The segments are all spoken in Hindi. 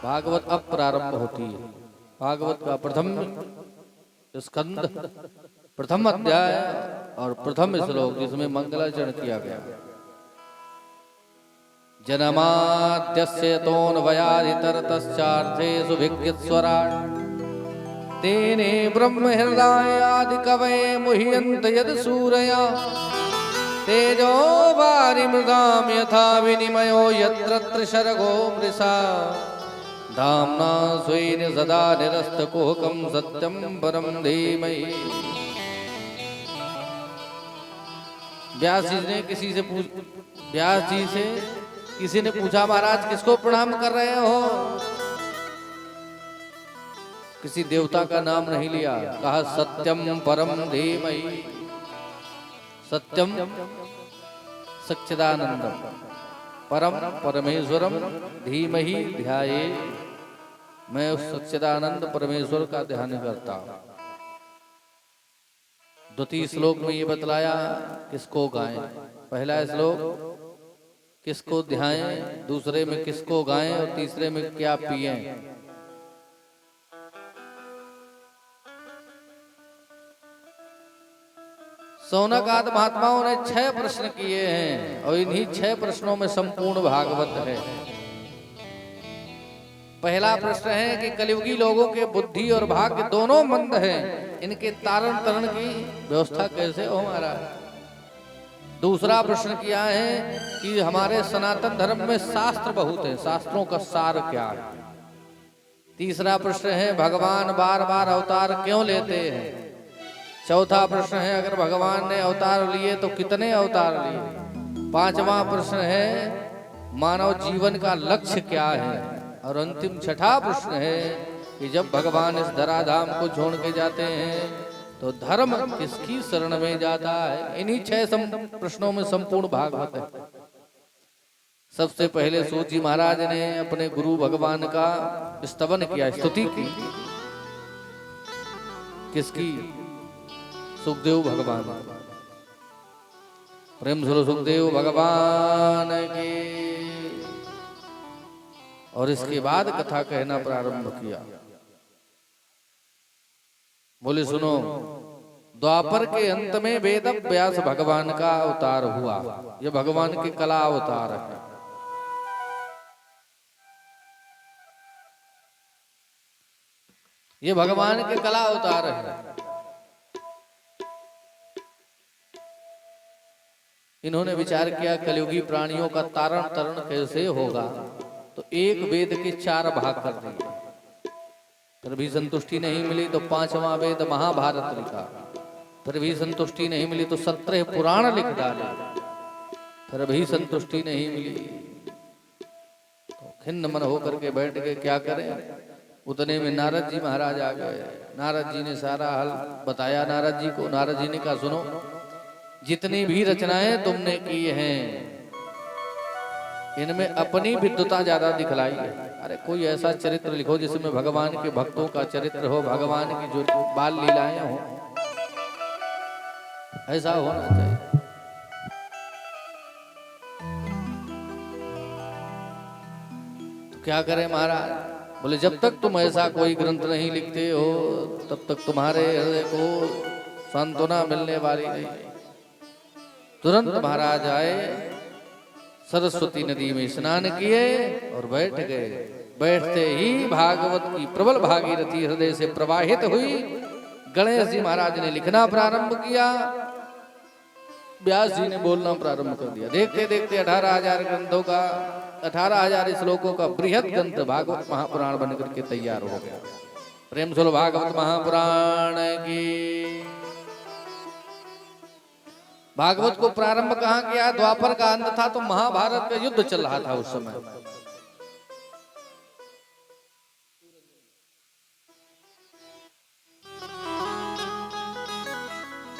भागवत अब प्रारंभ होती है। भागवत का प्रथम स्कंद, प्रथम अध्याय और प्रथम श्लोक जिसमें मंगलाचरण किया गया। जन्माद्यस्य तोऽन्वयादितरतश्चार्थेषु भिज्ञस्वराट् तेने ब्रह्म हृदयादि कवये मुह्यन्त यद्सूरया तेजो वारिमृदां यथा विनिमयो यत्र त्रिशर्गो मृषा धाम्ना स्वेन सदा निरस्तकुहकं सत्यं परं धीमहि। व्यास जी से किसी ने पूछा, महाराज किसको प्रणाम कर रहे हो? किसी देवता का नाम नहीं लिया, कहा सत्यम परम धीमहि। सत्यम सच्चिदानंदम, परम परमेश्वरम, धीमहि ध्याये, मैं उस सच्चिदानंद परमेश्वर का ध्यान करता हूं। द्वितीय श्लोक में ये बतलाया किसको गाएं। पहला श्लोक किसको ध्याएं, दूसरे में किसको गाएं और तीसरे में क्या पिएं। सौनक आदि महात्माओं ने 6 प्रश्न किए हैं और इन्हीं 6 प्रश्नों में संपूर्ण भागवत है। पहला प्रश्न है कि कलियुगी लोगों के बुद्धि और भाग्य दोनों मंद हैं, इनके तारण तरण की व्यवस्था कैसे हो महाराज। दूसरा प्रश्न किया है कि हमारे सनातन धर्म में शास्त्र बहुत है, शास्त्रों का सार क्या है। तीसरा प्रश्न है भगवान बार बार अवतार क्यों लेते हैं। चौथा प्रश्न है अगर भगवान ने अवतार लिए तो कितने अवतार लिए। पांचवा प्रश्न है मानव जीवन का लक्ष्य क्या है। और अंतिम छठा प्रश्न है कि जब भगवान इस धराधाम को छोड़ के जाते हैं तो धर्म किसकी शरण में जाता है। इन्हीं 6 प्रश्नों में संपूर्ण भागवत है। सबसे पहले सूत जी महाराज ने अपने गुरु भगवान का स्तवन किया, स्तुति की। किसकी? सुखदेव भगवान। प्रेम सुनो सुखदेव भगवान की। और इसके बाद कथा कहना प्रारंभ किया। बोले सुनो, द्वापर के अंत में वेद व्यास भगवान का अवतार हुआ। यह भगवान के कला अवतार है। ये भगवान के कला अवतार है। इन्होंने विचार किया कलियुगी प्राणियों का तारण तरण कैसे होगा, तो एक वेद के 4 भाग कर दिए। फिर भी संतुष्टि नहीं मिली तो 5वां वेद महाभारत लिखा। फिर भी संतुष्टि नहीं मिली तो 17 पुराण लिख डाले। फिर भी संतुष्टि नहीं मिली तो खिन्न मन होकर के बैठ के क्या करें। उतने में नारद जी महाराज आ गए। नारद जी ने सारा हाल बताया नारद जी को। नारद जी ने कहा सुनो, जितनी भी रचनाएं तुमने की हैं इनमें अपनी विद्वता ज्यादा दिखलाई है। अरे कोई ऐसा चरित्र लिखो जिसमें भगवान के भक्तों का चरित्र हो, भगवान की जो बाल लीलाएं हो, ऐसा होना चाहिए। तो क्या करें महाराज। बोले जब तक तुम ऐसा कोई ग्रंथ नहीं लिखते हो तब तक तुम्हारे हृदय को सांत्वना मिलने वाली नहीं। तुरंत महाराज आए, सरस्वती नदी में स्नान किए और बैठ गए। बैठते ही भागवत की प्रबल भागीरथी हृदय से प्रवाहित हुई। गणेश जी महाराज ने लिखना प्रारंभ किया। व्यास जी ने बोलना प्रारंभ कर दिया। देखते देखते 18,000 ग्रंथों का 18,000 श्लोकों का बृहद ग्रंथ भागवत महापुराण बनकर के तैयार हो गया। प्रेम सुनो भागवत महापुराण की। भागवत को प्रारंभ कहाँ किया? द्वापर का अंत था तो महाभारत का युद्ध चल रहा था उस समय।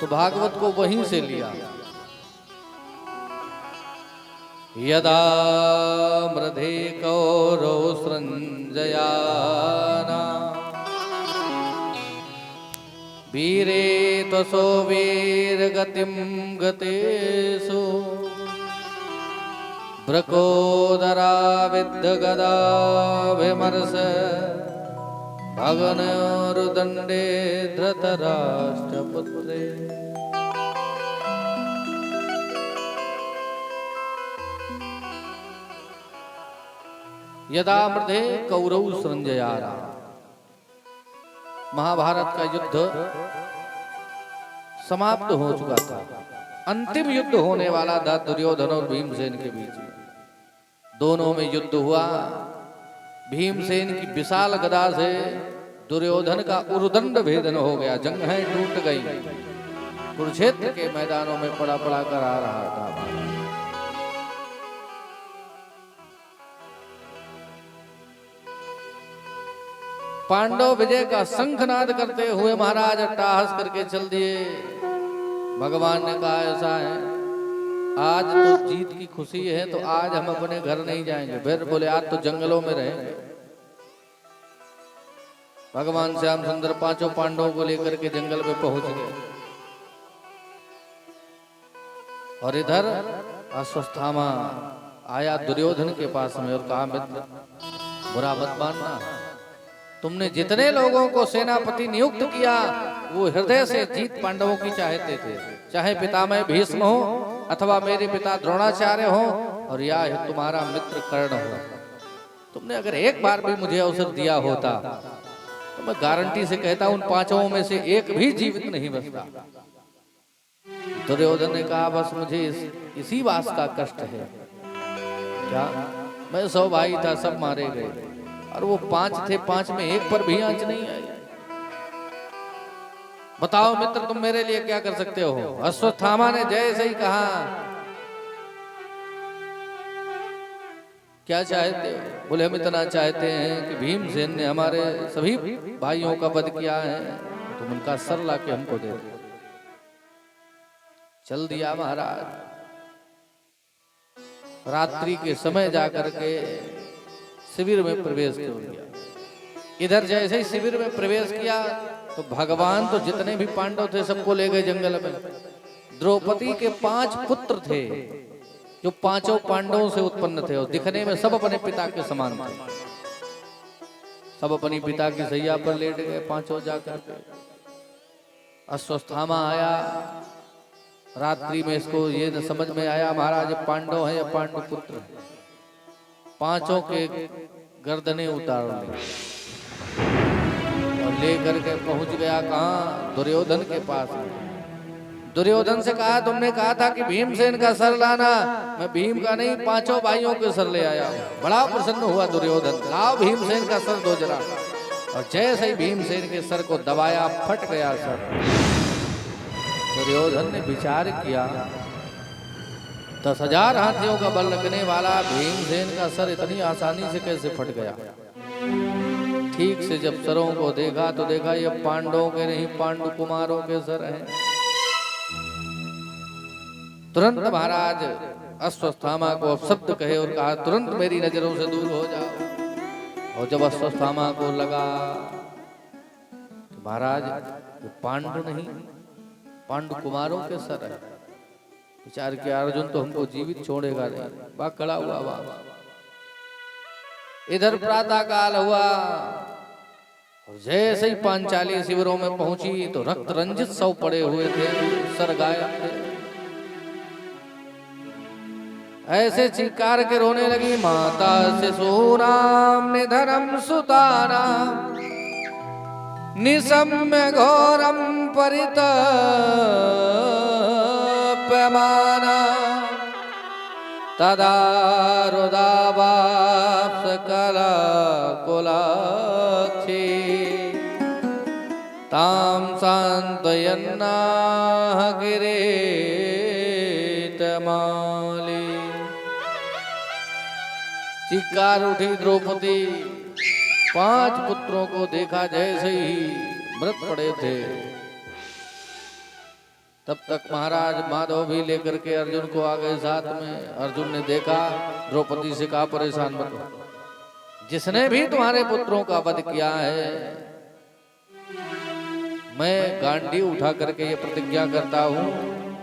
तो भागवत को वहीं से लिया। यदा मृधे कौरव सृंजयाना वीरे त्वसो वीर गतिम गतेषु वृकोदरा विद्ध गदाभिमर्श भगनोरुदण्डे धृतराष्ट्रपुत्रे। यदा मृधे कौरव संजयारा। महाभारत का युद्ध समाप्त हो चुका था। अंतिम युद्ध होने वाला था दुर्योधन और भीमसेन के बीच में। दोनों में युद्ध हुआ। भीमसेन की विशाल गदा से दुर्योधन का उरुदंड भेदन हो गया। जंघें टूट गई। कुरुक्षेत्र के मैदानों में पड़ा पड़ा कर आ रहा था। पांडव विजय का शंखनाद करते हुए महाराज अट्टहास करके चल दिए। भगवान ने कहा ऐसा है, आज तो जीत की खुशी है तो आज हम अपने घर नहीं जाएंगे। फिर बोले आज तो जंगलों में रहेंगे। भगवान श्याम सुंदर पांचों पांडवों को लेकर के जंगल में पहुंच गए। और इधर अश्वत्थामा आया दुर्योधन के पास में और कहा मित्र बुरा मत मानना, तुमने जितने लोगों को सेनापति नियुक्त किया वो हृदय से जीत पांडवों की चाहते थे। चाहे पितामह भीष्म हो अथवा मेरे पिता द्रोणाचार्य हो और या तुम्हारा मित्र कर्ण हो। तुमने अगर एक बार भी मुझे अवसर दिया होता तो मैं गारंटी से कहता उन पांचों में से एक भी जीवित नहीं बचता। दुर्योधन ने कहा बस मुझे इसी बात का कष्ट है। क्या मैं 100 भाई था, सब मारे गए और वो 5 थे, 5 में एक पर भी आंच नहीं आई। बताओ मित्र तुम मेरे लिए क्या कर सकते हो। अश्वत्थामा ने जैसे ही कहा क्या चाहते हो, बोले हम इतना चाहते हैं कि भीमसेन ने हमारे सभी भाइयों का वध किया है, तुम उनका सर लाके हमको दे दो। चल दिया महाराज। रात्रि के समय जाकर के शिविर में प्रवेश कर दिया। इधर जैसे ही शिविर में प्रवेश किया तो भगवान तो जितने भी पांडव थे सबको ले गए जंगल में। द्रौपदी के 5 पुत्र थे जो पांचों पांडवों से उत्पन्न थे और दिखने में सब अपने पिता के समान थे। सब अपनी पिता की सैया पर लेट गए पांचों जाकर के। अश्वत्थामा आया। रात्रि में इसको ये न समझ में आया महाराज पांडव है या पांडु पुत्र है। पांचों के गर्दनें उतार ली और लेकर के पहुंच गया कहाँ, दुर्योधन के पास। दुर्योधन से कहा तुमने कहा था कि भीमसेन का सर लाना, मैं भीम का नहीं 5 भाइयों के सर ले आया। बड़ा प्रसन्न हुआ दुर्योधन, लाओ भीमसेन का सर दो जरा। और जैसे ही भीमसेन के सर को दबाया फट गया सर। दुर्योधन ने विचार किया 10,000 हाथियों का बल लगने वाला भीमसेन का सर इतनी आसानी से कैसे फट गया। ठीक से जब सरों को देखा तो देखा ये पांडवों के नहीं पांडु कुमारों के सर हैं। तुरंत महाराज अश्वत्थामा को अपशब्द कहे और कहा तुरंत मेरी नजरों से दूर हो जाओ। और जब अश्वत्थामा को लगा तो महाराज पांडु नहीं पांडु कुमारों के सर है। विचार किया अर्जुन तो हमको जीवित छोड़ेगा नहीं। बाग खड़ा हुआ वहां। इधर प्रातः काल हुआ और जैसे ही पांचाली शिविरों में पहुंची तो रक्त रंजित सब पड़े हुए थे, सर गायब थे। ऐसे चित्कार के रोने लगी माता शिशूनाम निधनम सुतानाम निशम्य घोरम परितप्यमाना तदा रुदावाप सकला कुलाक्षी ताम सांत्वयन्ना किरीटमाली। चित्कार उठी द्रौपदी। 5 पुत्रों को देखा जैसे ही मृत पड़े थे। तब तक महाराज माधव भी लेकर के अर्जुन को आ गए साथ में। अर्जुन ने देखा, द्रौपदी से कहा परेशान मत हो, जिसने भी तुम्हारे पुत्रों का वध किया है मैं गांडी उठा करके ये प्रतिज्ञा करता हूं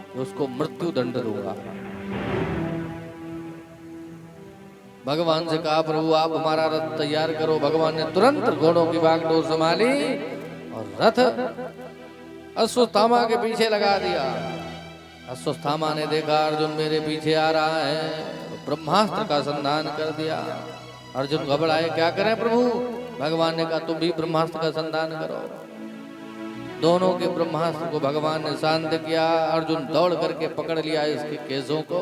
कि उसको मृत्यु दंड दूंगा। भगवान से कहा प्रभु आप हमारा रथ तैयार करो। भगवान ने तुरंत घोड़ों की बागडोर संभाली और रथ अश्वत्थामा के पीछे लगा दिया। अश्वत्थामा ने देखा अर्जुन मेरे पीछे आ रहा है, ब्रह्मास्त्र का संधान कर दिया। अर्जुन घबराए, क्या करें प्रभु? भगवान ने कहा तुम भी ब्रह्मास्त्र का संधान करो। दोनों के ब्रह्मास्त्र को भगवान ने शांत किया। अर्जुन दौड़ करके पकड़ लिया इसके केसों को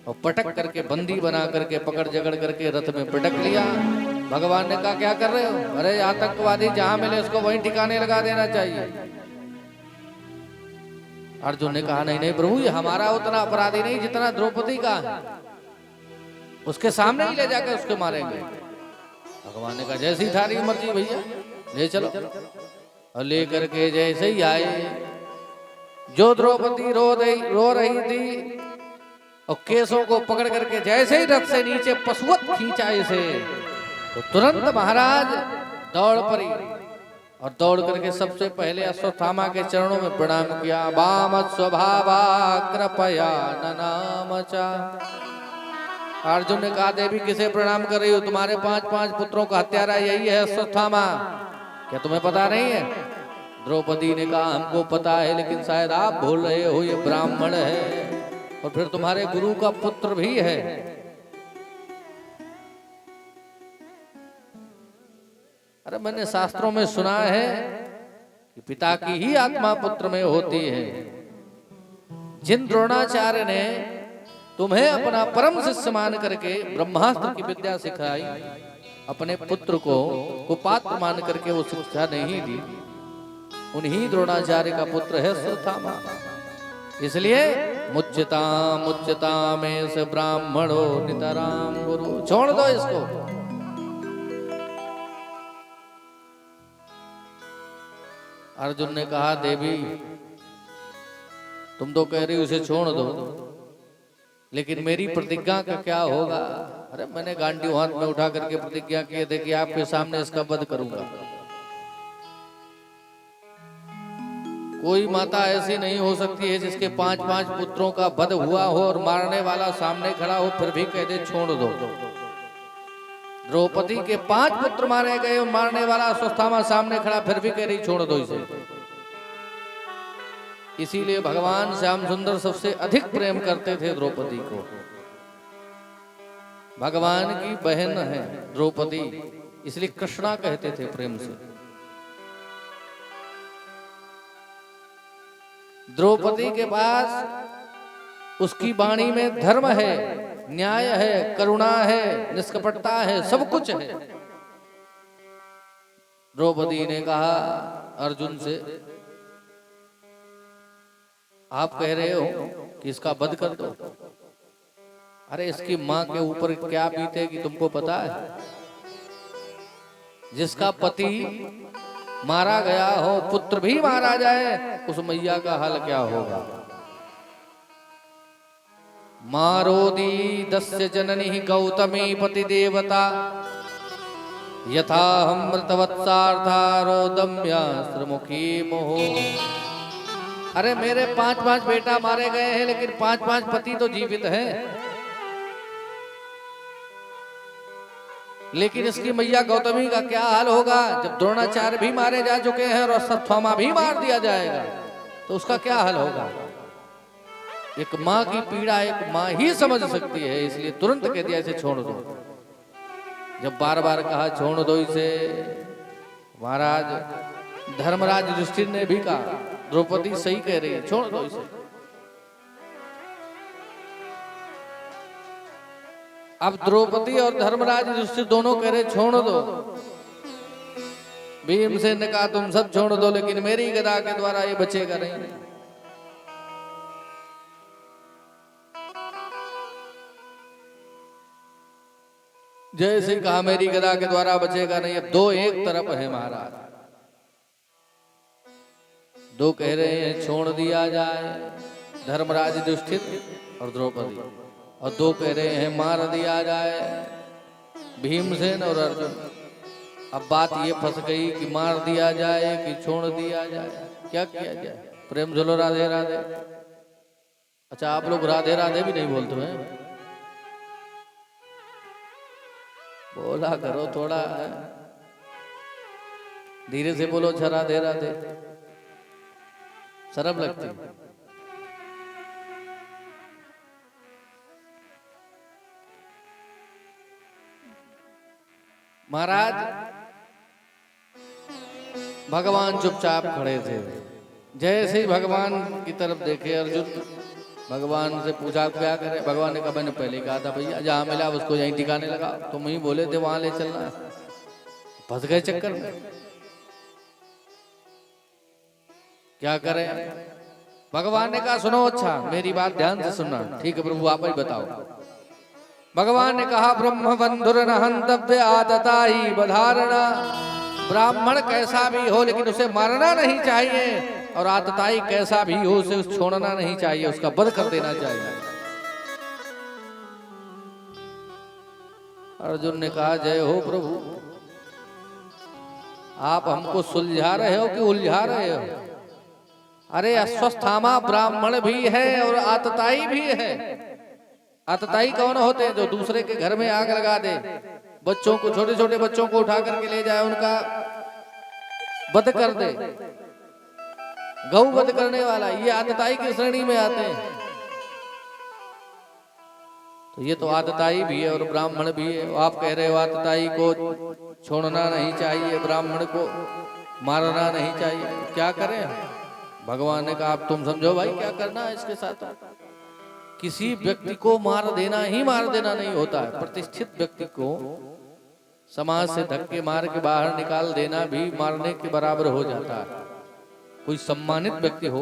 और पटक करके बंदी बना करके पकड़ जगड़ करके रथ में पटक लिया। भगवान ने कहा क्या कर रहे हो? अरे आतंकवादी जहां मिले उसको वहीं ठिकाने लगा देना चाहिए। अर्जुन ने कहा नहीं नहीं प्रभु, ये हमारा उतना अपराधी नहीं जितना द्रौपदी का है, उसके सामने ही ले जाकर उसको मारेंगे। भगवान ने कहा जैसी थारी मर्जी भैया, ले चलो। और लेकर के जैसे ही आए, जो द्रौपदी रो रही थी और केसों को पकड़ करके जैसे ही रथ से नीचे पशुवत खींचा इसे, तो तुरंत महाराज दौड़ पड़ी और दौड़ करके सबसे पहले अश्वत्थामा के चरणों में प्रणाम किया। वाम स्वभावा कृपया ननामचा। अर्जुन ने कहा देवी किसे प्रणाम कर रही हो? तुम्हारे 5 पुत्रों का हत्यारा यही है अश्वत्थामा, क्या तुम्हें पता नहीं है? द्रौपदी ने कहा हमको पता है, लेकिन शायद आप भूल रहे हो ये ब्राह्मण है और फिर तुम्हारे गुरु का पुत्र भी है। अरे मैंने शास्त्रों में सुना है कि पिता की ही आत्मा पुत्र में होती है। जिन द्रोणाचार्य ने तुम्हें अपना परम शिष्य मान करके ब्रह्मास्त्र की विद्या सिखाई, अपने पुत्र को कुपात्र मान करके वो शिक्षा नहीं दी, उन्हीं द्रोणाचार्य का पुत्र है अश्वत्थामा। इसलिए मुच्यता में से ब्राह्मणो नितराम गुरु। छोड़ दो इसको। अर्जुन ने कहा देवी तुम तो कह रही हो उसे छोड़ दो, लेकिन मेरी प्रतिज्ञा का क्या होगा? अरे मैंने गांडी हाथ में उठा करके प्रतिज्ञा की थी कि आपके सामने इसका वध करूंगा। कोई माता ऐसी नहीं हो सकती है जिसके 5 पुत्रों का वध हुआ हो और मारने वाला सामने खड़ा हो फिर भी कह दे छोड़ दो। द्रौपदी के 5 पुत्र मारे गए और मारने वाला अश्वत्थामा सामने खड़ा फिर भी कह रही छोड़ दो इसे। इसीलिए भगवान श्याम सुंदर सबसे अधिक प्रेम करते थे द्रौपदी को। भगवान की बहन है द्रौपदी, इसलिए कृष्णा कहते थे प्रेम से। द्रौपदी के पास उसकी वाणी में धर्म है, न्याय है, करुणा है, निष्कपटता है, सब कुछ है। द्रौपदी ने कहा अर्जुन से आप कह रहे हो कि इसका वध कर दो। अरे इसकी मां के ऊपर क्या बीतेगी तुमको पता है? जिसका पति मारा गया हो, पुत्र भी मारा जाए, उस मैया का हाल क्या होगा? मारोदी दस्य जननी गौतमी पति देवता यथा अमृतवत्सार्था रोदम्यास्त्रमुखी मोह। अरे मेरे 5 बेटा मारे गए हैं, लेकिन 5 पति तो जीवित हैं। लेकिन इसकी मैया गौतमी का क्या हाल होगा जब द्रोणाचार्य भी मारे जा चुके हैं और अश्वत्थामा भी मार दिया जाएगा, तो उसका क्या हाल होगा? एक माँ की पीड़ा एक माँ ही समझ सकती है। इसलिए तुरंत कह दिया इसे छोड़ दो। जब बार बार कहा छोड़ दो इसे, महाराज धर्मराज युधिष्ठिर ने भी कहा द्रौपदी सही कह रही है, छोड़ दो इसे। अब द्रौपदी और धर्मराज युधिष्ठिर दोनों कह रहे छोड़ दो। भीमसेन ने कहा तुम सब छोड़ दो, लेकिन मेरी गदा के द्वारा ये बचेगा नहीं। जैसे कहा मेरी गदा के द्वारा बचेगा नहीं। अब दो एक तरफ है महाराज, दो कह रहे हैं छोड़ दिया जाए, धर्मराज युधिष्ठिर और द्रौपदी, और दो कह रहे हैं मार दिया जाए, भीमसेन और अर्जुन। अब बात ये फंस गई कि मार दिया जाए कि छोड़ दिया जाए, क्या किया जाए? प्रेम झोलो राधे राधे। अच्छा आप लोग राधे राधे भी नहीं बोलते हैं? बोला करो थोड़ा, धीरे से बोलो, अच्छा राधे राधे, शर्म लगती। महाराज भगवान चुपचाप खड़े थे। जैसे ही भगवान की तरफ देखे अर्जुन, भगवान से पूछा क्या करे। भगवान ने कहा मैंने पहले कहा था भैया, जहां मिला उसको यहीं ठिकाने लगा, तुम ही बोले थे वहां ले चलना, फंस गए चक्कर में, क्या करें। भगवान ने कहा सुनो, अच्छा मेरी बात ध्यान से सुनना। ठीक है प्रभु, आप ही बताओ। भगवान ने कहा ब्रह्म बंधुर न हंतव्य आतताई बधारणा। ब्राह्मण कैसा भी हो लेकिन उसे मारना नहीं चाहिए, और आतताई कैसा भी हो उसे छोड़ना नहीं चाहिए, उसका वध कर देना चाहिए। अर्जुन ने कहा जय हो प्रभु, आप हमको सुलझा रहे हो कि उलझा रहे हो। अरे अस्वस्थामा ब्राह्मण भी है और आतताई भी है। आतताई कौन होते हैं? जो दूसरे के घर में आग लगा दे, बच्चों को, छोटे छोटे बच्चों को उठा करके ले जाए, उनका वध कर दे, गौ वध करने वाला, ये आतताई की श्रेणी में आते हैं। तो ये तो आतताई भी है और ब्राह्मण भी है। आप कह रहे हो आतताई को छोड़ना नहीं चाहिए, ब्राह्मण को मारना नहीं चाहिए, क्या करें? भगवान ने कहा आप तुम समझो भाई क्या करना है इसके साथ। किसी व्यक्ति को मार देना ही मार देना नहीं होता है। प्रतिष्ठित व्यक्ति को समाज से धक्के मार के बाहर निकाल देना भी मारने के बराबर हो जाता है। कोई सम्मानित व्यक्ति हो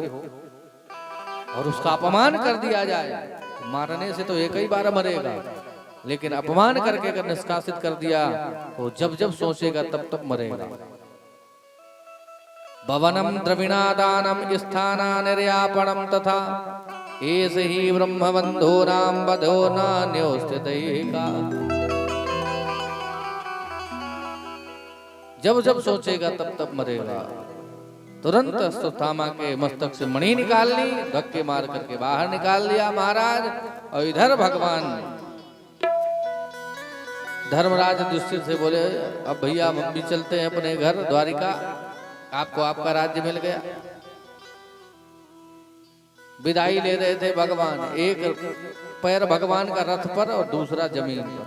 और उसका अपमान कर दिया जाए, तो मारने से तो एक ही बार मरेगा, लेकिन अपमान करके अगर निष्कासित कर दिया तो जब जब सोचेगा तब तब मरेगा। भवनम द्रविणादानम स्थाना निर्यापणम तथा एस ही ब्रह्म बंधो नाम बधो नान्योस्थित का। जब जब सोचेगा तब तब मरेगा। तुरंत अश्वत्थामा के मस्तक से मणि निकाल ली, धक्के मार करके बाहर निकाल लिया महाराज। और इधर भगवान धर्मराज युधिष्ठिर से बोले अब भैया हम भी चलते हैं अपने घर द्वारिका, आपको आपका राज्य मिल गया। विदाई ले रहे थे भगवान, एक पैर भगवान का रथ पर और दूसरा जमीन पर।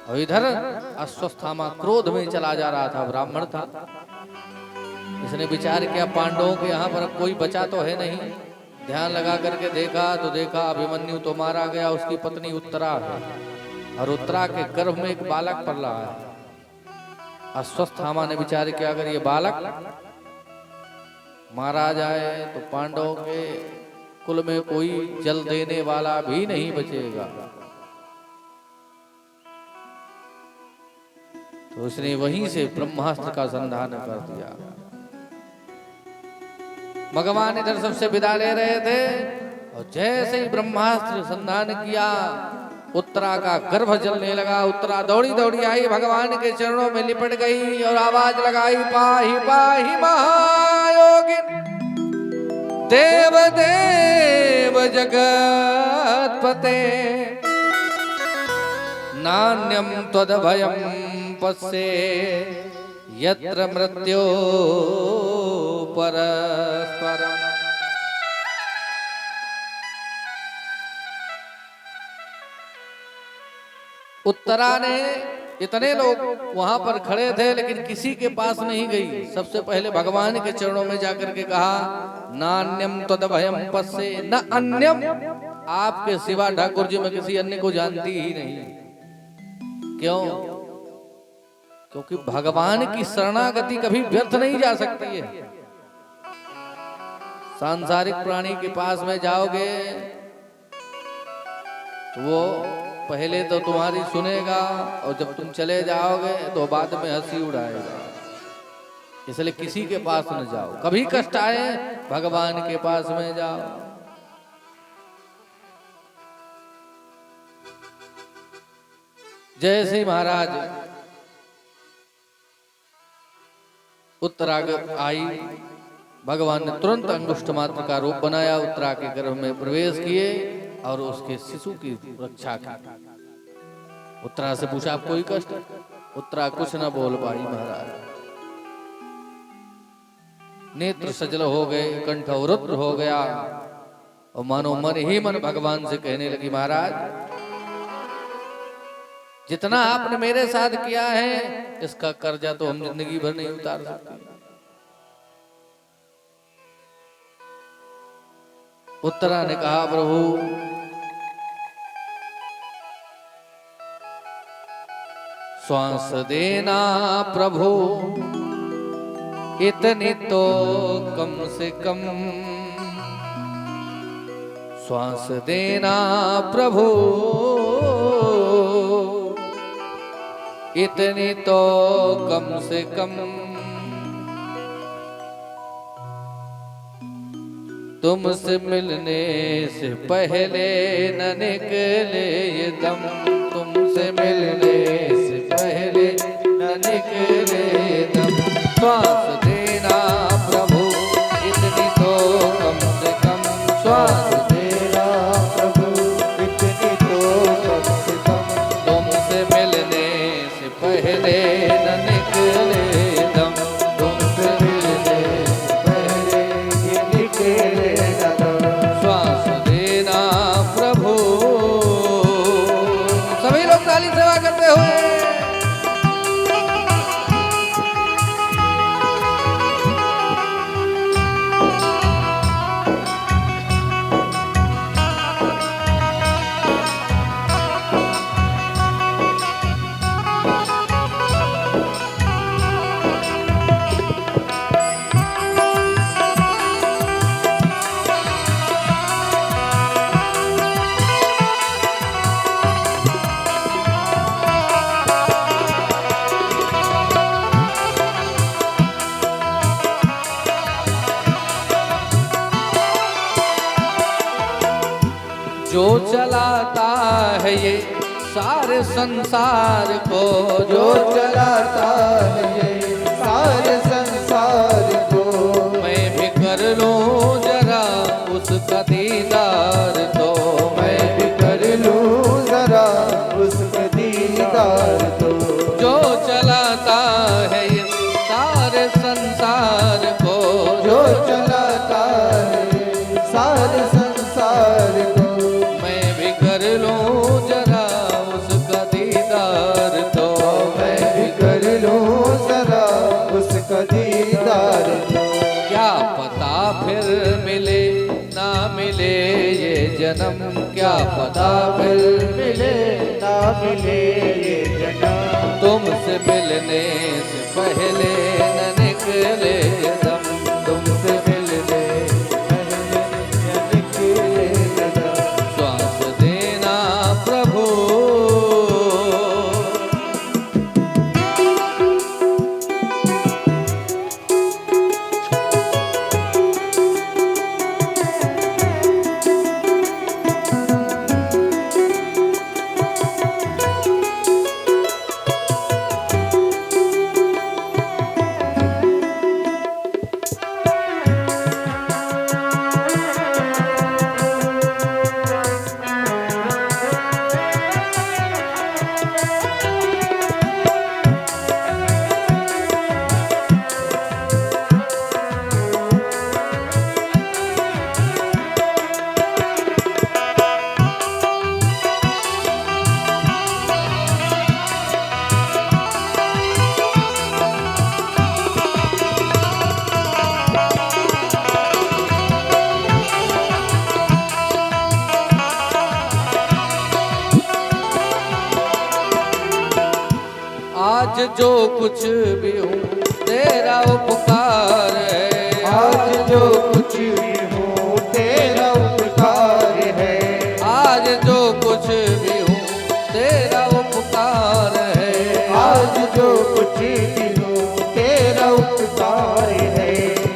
और इधर अश्वत्थामा क्रोध में चला जा रहा था, ब्राह्मण था। इसने विचार किया पांडवों के यहाँ पर कोई बचा तो है नहीं। ध्यान लगा करके देखा तो देखा अभिमन्यु तो मारा गया, उसकी पत्नी उत्तरा है, और उत्तरा के गर्भ में एक बालक पल रहा है। अश्वत्थामा ने विचार किया अगर ये बालक मारा जाए तो पांडवों के कुल में कोई जल देने वाला भी नहीं बचेगा। तो उसने वहीं से ब्रह्मास्त्र का संधान कर दिया। भगवान इधर सबसे विदा ले रहे थे और जैसे ही ब्रह्मास्त्र संधान किया, उत्तरा का गर्भ जलने लगा। उत्तरा दौड़ी दौड़ी आई, भगवान के चरणों में लिपट गई और आवाज लगाई पाहि पाहि महायोगिन देव देव जगतपते नान्यम त्वदभयं पश्ये यत्र मृत्यो परस्परम्। उत्तरा ने, इतने लोग वहां पर खड़े थे लेकिन किसी के पास नहीं गई। सबसे पहले भगवान के चरणों में जाकर के कहा नान्यम तदभयम पश्ये, न अन्यम, आपके सिवा ठाकुर जी में किसी अन्य को जानती ही नहीं। क्यों? क्योंकि भगवान की शरणागति कभी व्यर्थ नहीं जा सकती है। सांसारिक प्राणी के पास में जाओगे तो वो पहले तो तुम्हारी सुनेगा और जब तुम चले जाओगे तो बाद में हंसी उड़ाएगा। इसलिए किसी के पास न जाओ, कभी कष्ट आए भगवान के पास में जाओ। जैसे महाराज उत्तरा आई, भगवान ने तुरंत अंगुष्ठ मात्र का रूप बनाया, उत्तरा के गर्भ में प्रवेश किए और उसके शिशु की रक्षा की। उत्तरा से पूछा आप कोई कष्ट? उत्तरा कुछ न बोल पाई महाराज। नेत्र सजल हो गए, कंठ अवरुद्ध हो गया और मानो मन ही मन भगवान से कहने लगी, महाराज जितना आपने मेरे साथ किया है इसका कर्जा तो हम जिंदगी भर नहीं उतार सकते। उत्तरा ने कहा, प्रभु श्वास देना प्रभु, इतनी तो कम से कम श्वास देना प्रभु, इतनी तो कम से कम। तुमसे मिलने से पहले न निकले ये दम, तुमसे मिलने से पहले न निकले ये दम। श्वास देना प्रभु, इतनी तो कम से कम श्वास देना प्रभु, इतनी तो कम से कम। तुमसे मिलने से पहले न निकले दम, तुमसे मिलने से पहले ये निकले दम। श्वास देना प्रभु। सभी लोग ताली सेवा करते हुए जो चलाता है ये सारे संसार को, जो चलाता है ये सारे संसार को, मैं भी कर लूं जरा उसका दीदार तो, मैं भी कर लूं जरा उसका दीदार तो। जो चलाता है ये सारे संसार को, जो चलाता है सारे संसार को, कर लूं जरा उसका दीदार तो, मैं भी कर लूं जरा उसका दीदार तो। क्या पता फिर मिले ना मिले ये जन्म, क्या पता फिर मिले ना मिले ये जन्म। तुमसे मिलने से पहले न निकले दम, तुमसे मिलने से पहले न निकले दम। श्वास देना प्रभु। आज जो कुछ भी हूँ तेरा उपकार है, आज जो कुछ भी हूँ तेरा उपकार है, आज जो कुछ भी हूँ तेरा उपकार है, आज जो कुछ भी हूँ तेरा उपकार है।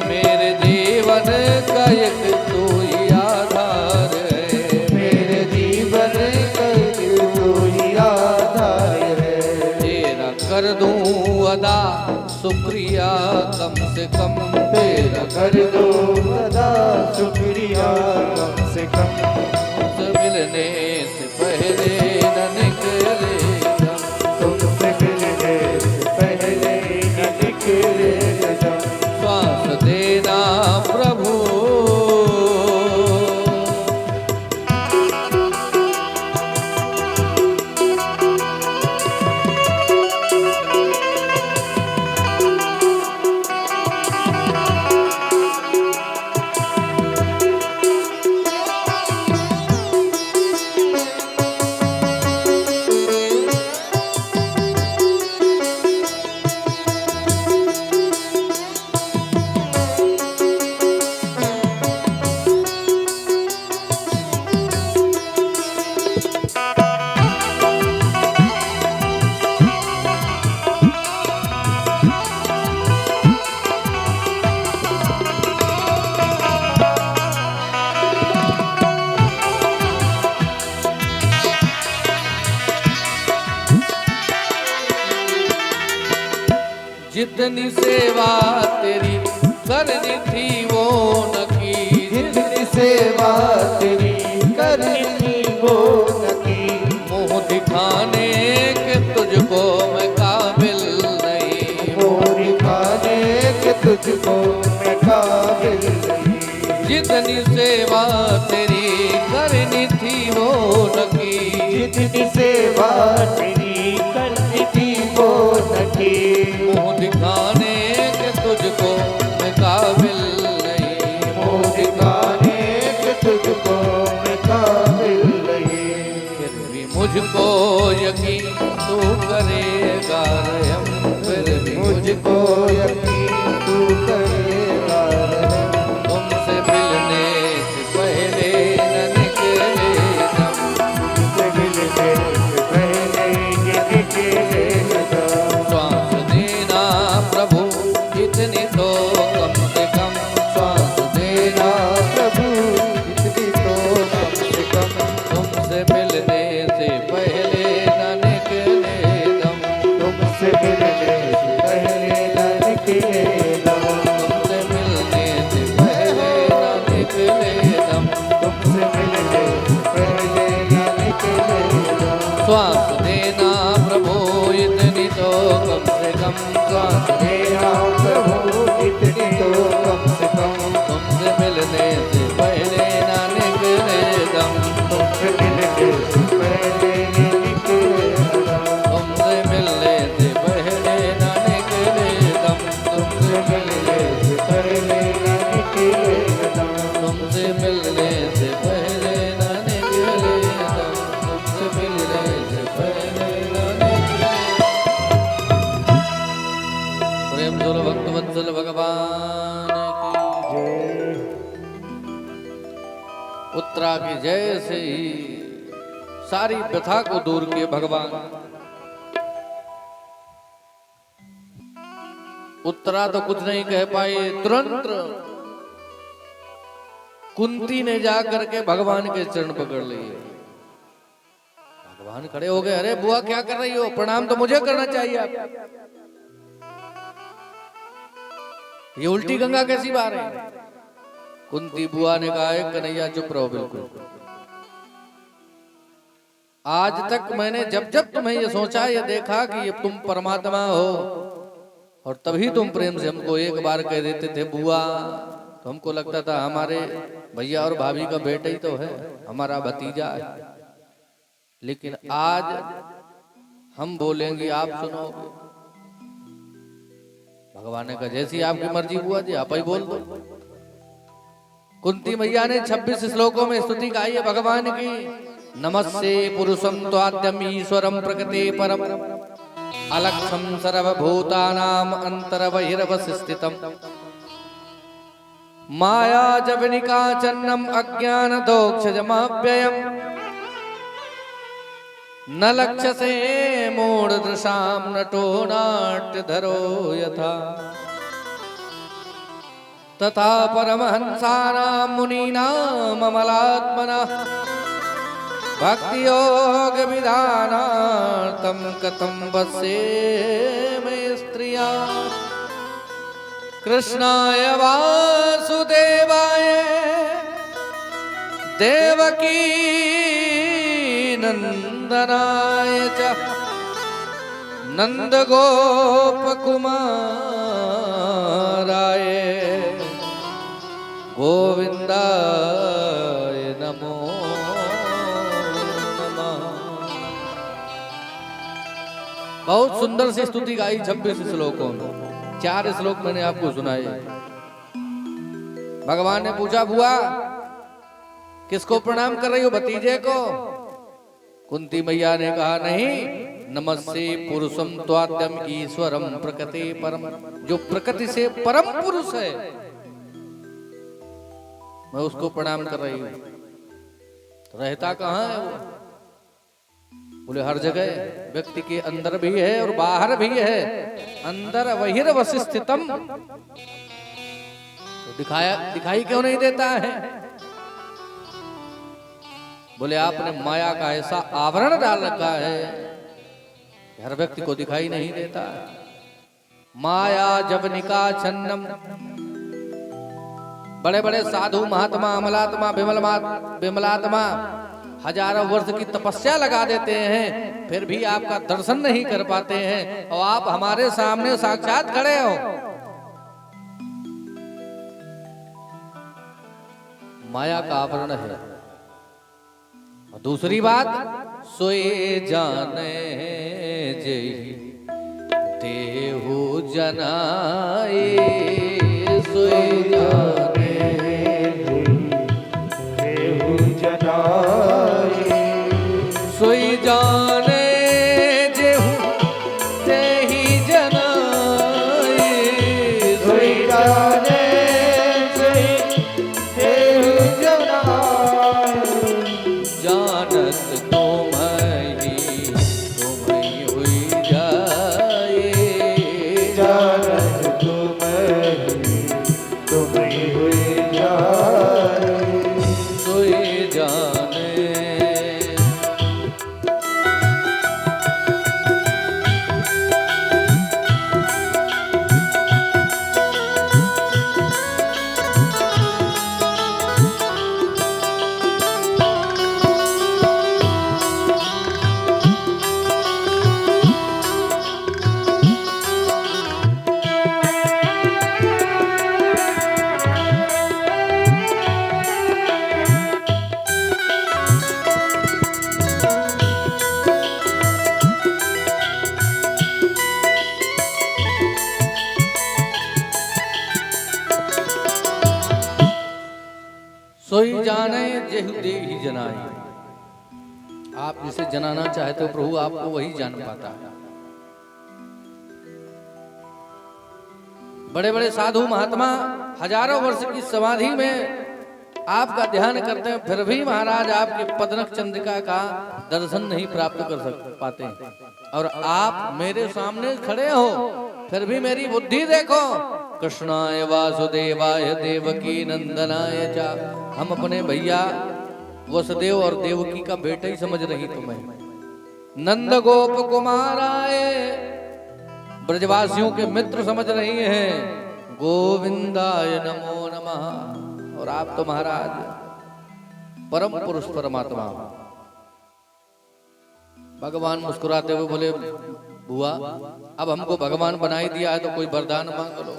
मेरे जीवन का एक तू ही आधार है, मेरे जीवन का एक तू ही आधार है। तेरा कर दूं अदा शुक्रिया कम से कम, तेरा कर दूं अदा शुक्रिया कम से कम। तुमसे मिलने से पहले न निकले दम, तुमसे मिलने निकले दम। श्वास देना प्रभु जितनी सेवा तेरी करनी थी वो न की। जितनी सेवा तेरी करनी थी वो न की। मुँह दिखाने के तुझको मैं काबिल नहीं। मुँह दिखाने के तुझको मैं काबिल नहीं। जितनी सेवा तेरी करनी थी वो न की। जितनी सेवा तेरी करनी थी वो न की। मुँह दिखाने के तुझको मैं काबिल नहीं। मुँह दिखाने के तुझको मैं काबिल नहीं। फिर भी मुझको यकीन तू करेगा रहम। फिर भी मुझको यकीन तू करेगा रहम। तुमसे मिलने से पहले न निकले दम। तुमसे मिलने से पहले ये निकले दम। श्वास देना प्रभु इतनी तो कम से कम। श्वास देना प्रभु इतनी तो कम से कम। तुमसे मिलने से पहले न निकले दम। तुमसे मिलने से पहले न निकले दम। तुमसे मिलने से पहले न निकले दम। तुमसे मिलने से पहले न निकले दम। श्वास देना प्रभु इतनी तो कम से कम। श्वास देना प्रभु इतनी तो कम से कम। तुमसे मिलने से पहले न निकले दम। तुमसे मिलने से पहले न निकले दम। तुमसे मिलने से पहले न निकले दम। तुमसे मिलने से पहले न निकले दम। तुमसे मिलने से पहले न निकले दम। तुमसे मिलने से पहले न निकले। प्रेम सुर भक्त वत्सल भगवान की जय। उत्तरा की जय से ही सारी व्यथा को दूर किए भगवान। उत्तरा तो कुछ नहीं कह पाई। तुरंत कुंती ने जा करके भगवान के चरण पकड़ लिए। भगवान खड़े हो गए। अरे बुआ क्या कर रही हो? प्रणाम तो मुझे करना चाहिए आप। ये उल्टी गंगा कैसी बार है? कुंती बुआ ने कहा है कन्हैया चुप रहो बिल्कुल। आज तक मैंने जब जब तुम्हें ये सोचा, ये देखा कि ये तुम परमात्मा हो और तभी तुम प्रेम से हमको एक बार कह देते थे बुआ, तो हमको लगता था हमारे भैया और भाभी का बेटा ही तो है, हमारा भतीजा है। लेकिन आज हम बोलेंगे आप सुनोगे। भगवान ने कहा जैसी आपकी मर्जी बुआ जी, आप ही बोल दो। कुंती मैया ने 26 श्लोकों में स्तुति गाई है भगवान की। नमस्ते पुरुषम त्वाद्यम ईश्वरम प्रकृते परम अलक्षम सर्वभूतानाम अंतर्बहिर्वस्थितम् माया जवनिका चन्नम अज्ञान दोक्षजमाप्ययम् न लक्ष्यसे मूढ़दृशाम नटो नाट्यधरो यथा तथा परमहंसानां मुनीनां अमलात्मनः भक्ति योग विधानार्थं कथं वसेमे स्त्रिया कृष्णाय वासुदेवाय देवकी नंदनाय च नंद गोप कुमार सुंदर सी स्तुति गाई 26 श्लोकों में। 4 श्लोक मैंने आपको सुनाए। भगवान ने पूछा, बुआ किसको प्रणाम कर रही हो, भतीजे को? कुंती मैया ने कहा, नहीं, नमस्ते पुरुषम त्वाद्यम ईश्वरम प्रकृति परम। जो प्रकृति से परम पुरुष है मैं उसको प्रणाम कर रही हूं। रहता कहाँ है वो? बोले हर जगह, व्यक्ति के अंदर भी है और बाहर भी है। अंदर बहिर्वसि स्थितम। तो दिखाई क्यों नहीं देता है? बोले आपने माया का ऐसा आवरण डाल रखा है हर व्यक्ति को दिखाई नहीं देता। माया जवनिका छन्नम। बड़े बड़े साधु महात्मा अमलात्मा विमलात्मा हजारों वर्ष की तपस्या लगा देते हैं, फिर भी आपका दर्शन नहीं कर पाते हैं, और आप हमारे सामने साक्षात खड़े हो। माया का आवरण है। और दूसरी बात, सोए जाने जय देहु जनाए। सोए जाने देहु जनाए। सोई जाने जेहु तेहि जनाए। सोई जाने देहु जनाए। जानत तुम्हें हुई जाए। जानत तुम्हें हुई जाए। सोई जाने। सोई जाने जेहु देहि जनाई। आप जिसे जनाना चाहते हो प्रभु आपको वही जान पाता है। बड़े बड़े साधु महात्मा हजारों वर्ष की समाधि में आपका ध्यान करते हैं, फिर भी महाराज आपके पदनक चंद्रिका का दर्शन नहीं प्राप्त कर पाते। और आप मेरे सामने खड़े हो, फिर भी मेरी बुद्धि देखो। कृष्णाय वासुदेवाय देवकी नंदनाय चा। हम अपने भैया वसुदेव और देवकी का बेटा ही समझ रही तुम्हें। नंद गोप कुमाराय, ब्रजवासियों के मित्र समझ रही हैं। गोविंदाय नमो नमः। और आप तो महाराज परम पुरुष परमात्मा। भगवान मुस्कुराते हुए बोले, बुआ अब हमको भगवान बनाई दिया है तो कोई वरदान मांग लो।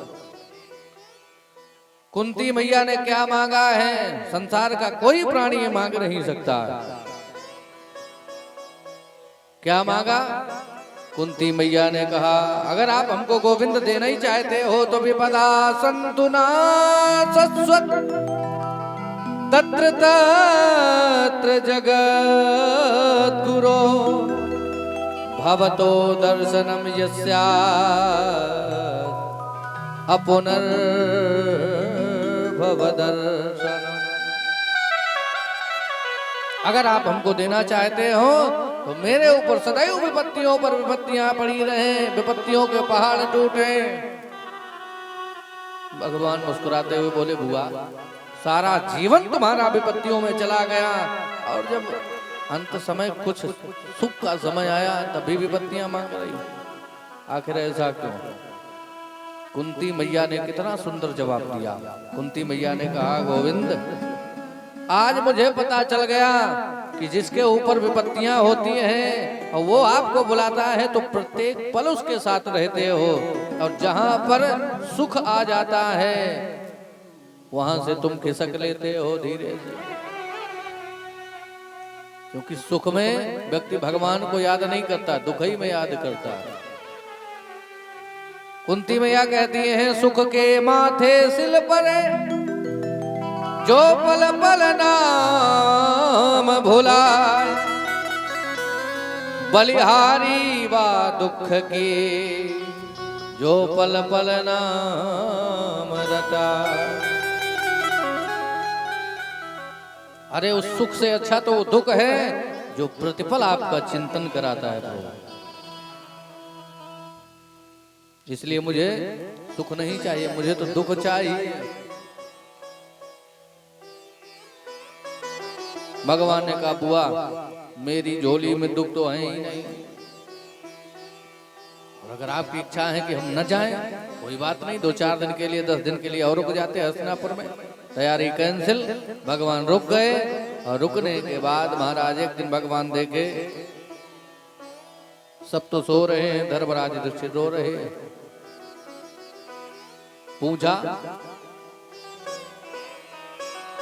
कुंती मैया ने क्या मांगा है, संसार का कोई प्राणी ये मांग नहीं सकता। क्या मांगा? कुंती मैया ने कहा, अगर आप हमको गोविंद देना ही चाहते हो तो विपदा संतु न सस्वत तत्र तत्र जगत गुरो भवतो दर्शनम यस्या अपुनर्भवदर्शनम। अगर आप हमको देना चाहते हो तो मेरे ऊपर सदैव विपत्तियों पर विपत्तियां पड़ी रहें, विपत्तियों के पहाड़ टूटे। भगवान मुस्कुराते हुए बोले, बुआ सारा जीवन तुम्हारा विपत्तियों में चला गया, और जब अंत समय कुछ सुख का समय आया तभी विपत्तियां मांग रही। आखिर ऐसा क्यों? कुंती मैया ने कितना सुंदर जवाब दिया। कुंती मैया ने कहा, गोविंद आज मुझे पता चल गया कि जिसके ऊपर विपत्तियां होती हैं और वो आपको बुलाता है तो प्रत्येक पल उसके साथ रहते हो, और जहां पर सुख आ जाता है वहां से तुम खिसक लेते हो धीरे से। क्योंकि सुख में व्यक्ति भगवान को याद नहीं करता, दुख ही में याद करता है। कुंती मैया कहती हैं सुख के माथे सिल पर जो पल पल नाम भुलाए, बलिहारी वा दुख की जो पल पल नाम रटाए। अरे उस सुख से अच्छा तो वो दुख है जो प्रतिपल आपका चिंतन कराता है प्रभु। इसलिए मुझे सुख नहीं चाहिए, मुझे तो दुख चाहिए। भगवान ने कहा बुआ मेरी झोली में दुख तो है ही नहीं, और अगर आपकी इच्छा है कि हम न जाएं कोई बात नहीं, 2-4 दिन के लिए 10 दिन के लिए और रुक जाते हस्तिनापुर में। तैयारी कैंसिल, भगवान रुक गए। और रुकने के बाद महाराज एक दिन भगवान देखे सब तो सो रहे हैं, धर्मराज युधिष्ठिर रो रहे हैं। पूछा,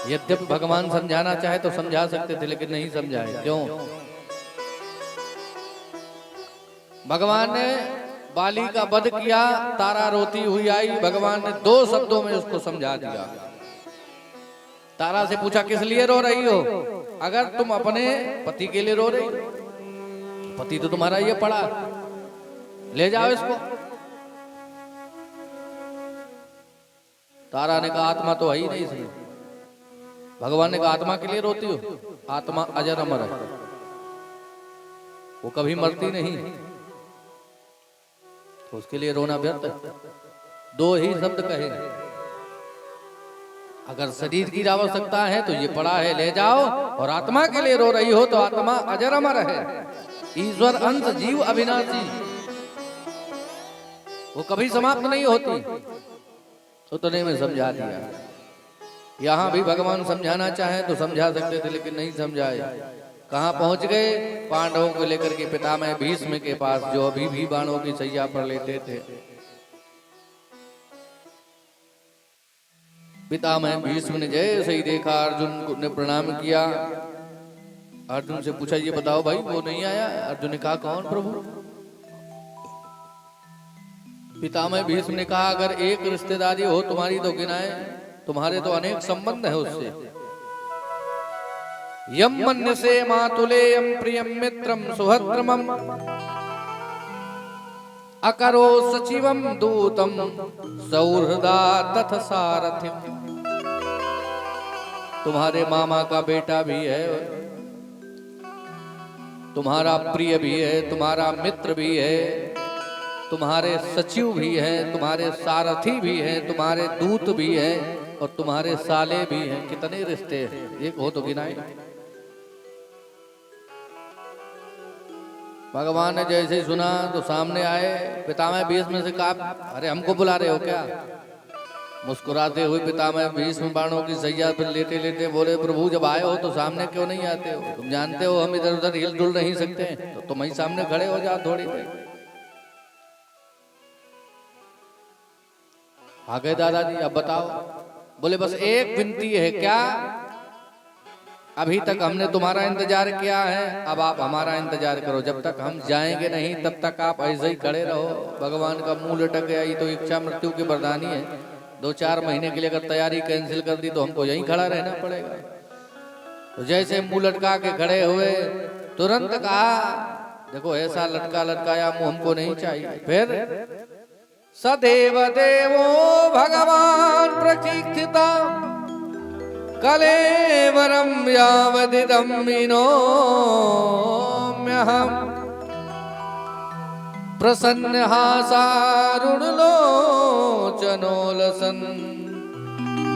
यद्यपि भगवान समझाना चाहे तो समझा सकते थे, लेकिन नहीं समझाए। क्यों? भगवान ने बाली का वध किया, तारा रोती हुई आई, भगवान ने 2 शब्दों में उसको समझा दिया। तारा से पूछा किस लिए रो रही हो? अगर तुम अपने पति के लिए रो रही हो, पति तो तुम्हारा ये पड़ा, ले जाओ इसको। तारा ने कहा आत्मा तो है ही नहीं इसमें। भगवान ने कहा आत्मा के लिए रोती हो? आत्मा अजर अमर है, वो कभी मरती नहीं, तो उसके लिए रोना व्यर्थ है। 2 ही शब्द कहे, अगर शरीर की आवश्यकता है तो ये पड़ा है ले जाओ, और आत्मा के लिए रो रही हो तो आत्मा अजर अमर है। ईश्वर अंश जीव अविनाशी, वो कभी समाप्त नहीं होती। उतने में समझा दिया। यहाँ भी भगवान समझाना चाहे तो समझा सकते थे, लेकिन नहीं समझाए। कहाँ पहुंच गए? पांडवों को लेकर के पितामह भीष्म के पास, जो अभी भी बाणों की सैया पर लेटे थे। पितामह भीष्म ने जैसे ही देखा अर्जुन ने प्रणाम किया। अर्जुन से पूछा ये बताओ भाई वो नहीं आया? अर्जुन ने कहा कौन प्रभु? पितामह भीष्म ने कहा अगर एक रिश्तेदारी हो तुम्हारी तो गिनाए, तुम्हारे तो अनेक संबंध है उससे। यम मन्यसे मातुलेयम प्रियम मित्रम सुहद्रमम अकरो सचिवम दूतम सौहृदा तथ सारथिम। तुम्हारे मामा का बेटा भी है, तुम्हारा प्रिय भी है, तुम्हारा मित्र भी है, तुम्हारे सचिव भी है, तुम्हारे सारथी भी है, तुम्हारे दूत भी है, और तुम्हारे साले भी हैं। कितने रिश्ते हैं, एक हो तो गिनाए। भगवान ने जैसे ही सुना तो सामने आए। पितामह भीष्म से कहा अरे हमको बुला रहे हो क्या? मुस्कुराते हुए पितामह भीष्म बाणों की सैया पर लेटे लेटे बोले प्रभु जब आए हो तो सामने क्यों नहीं आते हो? तुम जानते हो हम इधर उधर हिल डुल नहीं सकते, तो तुम ही सामने खड़े हो जाओ थोड़ी देर। आ गए दादाजी, अब बताओ। बोले बस एक विनती है। क्या? अभी तक हमने तुम्हारा इंतजार किया है, अब आप हमारा इंतजार करो। जब तक हम जाएंगे नहीं तब तक आप ऐसे ही खड़े रहो। भगवान का मुंह लटक गया, ये तो इच्छा मृत्यु की वरदानी है। 2-4 महीने के लिए अगर तैयारी कैंसिल कर दी तो हमको यहीं खड़ा रहना पड़ेगा। तो जैसे मुंह लटका के खड़े हुए, तुरंत कहा देखो ऐसा लटका लटकाया मुंह हमको नहीं चाहिए। फिर सदैव देवो भगवान प्रतीक्षिता कलेवरम यावदिदं विनोम्यहम् प्रसन्नहासारुणलोचनोलसन्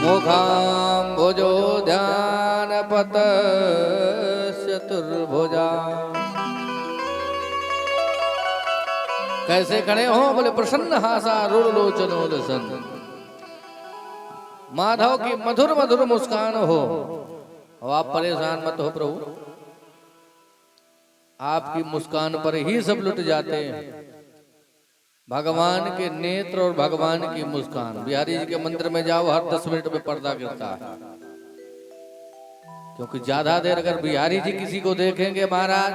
मुखाम्बुजो ध्यानपतश्चतुर्भुजा। कैसे खड़े हो? बोले प्रसन्न हासारुणलोचनोलसन्, माधव की मधुर मधुर मुस्कान हो। अब आप परेशान मत हो प्रभु, आपकी मुस्कान पर ही सब लुट जाते हैं। भगवान के नेत्र और भगवान की मुस्कान। बिहारी जी के मंदिर में जाओ हर 10 मिनट में पर्दा गिरता है, क्योंकि ज्यादा देर अगर बिहारी जी किसी को देखेंगे महाराज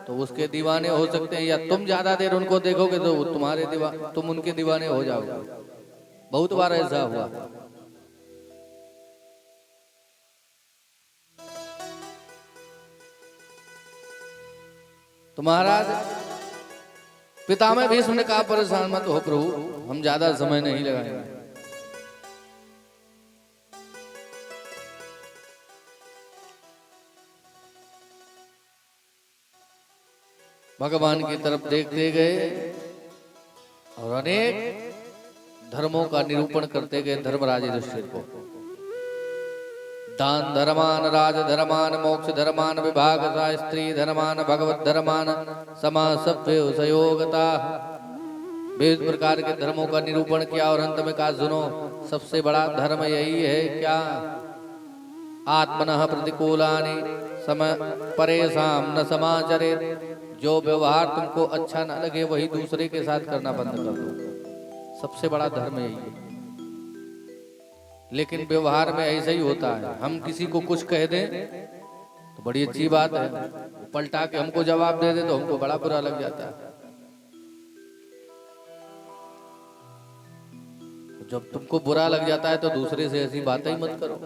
तो उसके दीवाने हो सकते हैं, या तुम ज्यादा देर उनको देखोगे तो वो तुम उनके दीवाने हो जाओगे। बहुत बार ऐसा हुआ। तो महाराज पितामह भीष्म ने कहा परेशान मत हो प्रभु, हम ज्यादा समय नहीं लगाएंगे। भगवान की तरफ देखते गए और अनेक धर्मों का निरूपण करते गए धर्मराज युधिष्ठिर को। दान धर्मान, राज धर्मान, मोक्ष धर्मान, विभाग स्त्री धर्मान, भगवत धर्मान, समासभ्य संयोगता, विविध प्रकार के धर्मों का निरूपण किया और अंत में कहा सुनो, सबसे बड़ा धर्म यही है क्या, आत्मनः प्रतिकूलानि परेशान न समाचरे, जो व्यवहार तुमको अच्छा ना लगे वही दूसरे के साथ करना बंद कर दो। सबसे बड़ा धर्म यही है। लेकिन व्यवहार में ऐसा ही होता है, हम किसी को कुछ कह दें तो बड़ी अच्छी बात है, पलटा के हमको जवाब दे दे तो हमको बड़ा बुरा लग जाता है। जब तुमको बुरा लग जाता है तो दूसरे से ऐसी बातें ही मत करो।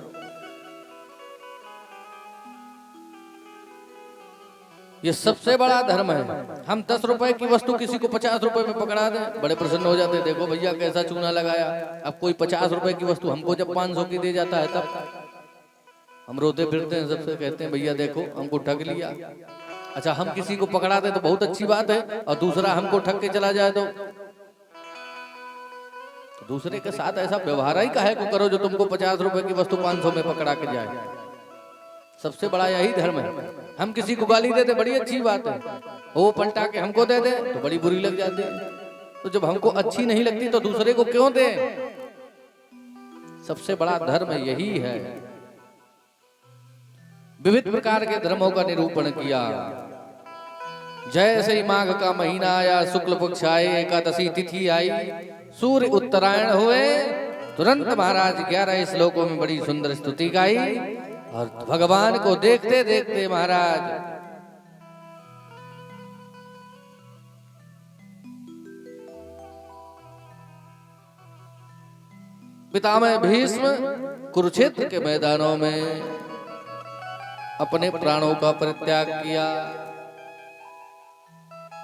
ये सबसे बड़ा धर्म है। हम 10 रुपए की वस्तु किसी को 50 रुपए में पकड़ा दें, बड़े प्रसन्न हो जाते हैं, देखो भैया कैसा चूना लगाया। अब कोई 50 रुपए की वस्तु हमको जब 500 की दे जाता है तब हम रोते फिरते हैं, सबसे कहते हैं भैया देखो हमको ठग लिया। अच्छा, हम किसी को पकड़ा दें तो बहुत अच्छी बात है, और दूसरा हमको ठग के चला जाए तो दूसरे के साथ ऐसा व्यवहार ही काहे को करो जो तुमको 50 रुपए की वस्तु 500 में पकड़ा के जाए। सबसे बड़ा यही धर्म है। हम किसी को गाली देते बड़ी अच्छी बात है, वो पलटा के हमको दे दे तो बड़ी बुरी लग जाती है। तो जब हमको अच्छी नहीं लगती तो दूसरे को क्यों दे। सबसे बड़ा धर्म यही है। विविध प्रकार के धर्मों का निरूपण किया। जैसे ही माघ का महीना आया, शुक्ल पक्ष आए, एकादशी तिथि आई, सूर्य उत्तरायण हुए, तुरंत महाराज 11 श्लोकों में बड़ी सुंदर स्तुति गाई और भगवान को देखते देखते महाराज पितामह भीष्म कुरुक्षेत्र के मैदानों में अपने प्राणों का परित्याग किया।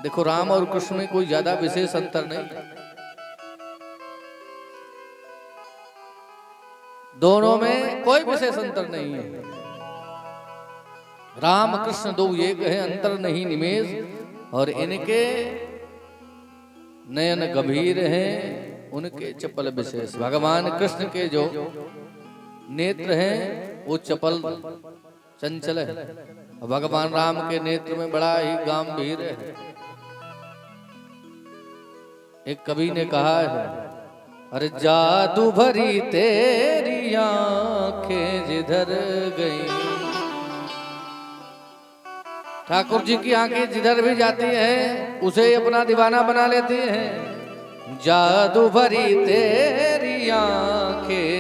देखो, राम और कृष्ण में कोई ज्यादा विशेष अंतर नहीं, दोनों में कोई विशेष अंतर नहीं है। राम कृष्ण दो एक है, अंतर नहीं निमेष, और इनके नयन गंभीर हैं, उनके चपल विशेष। भगवान कृष्ण के जो नेत्र हैं वो चपल चंचल है, और भगवान राम के नेत्र में बड़ा ही गंभीर है। एक कवि ने कहा है, अरे जादू भरी तेरी आंखें जिधर गई। ठाकुर जी की आंखें जिधर भी जाती हैं उसे अपना दीवाना बना लेती हैं। जादू भरी तेरी आंखें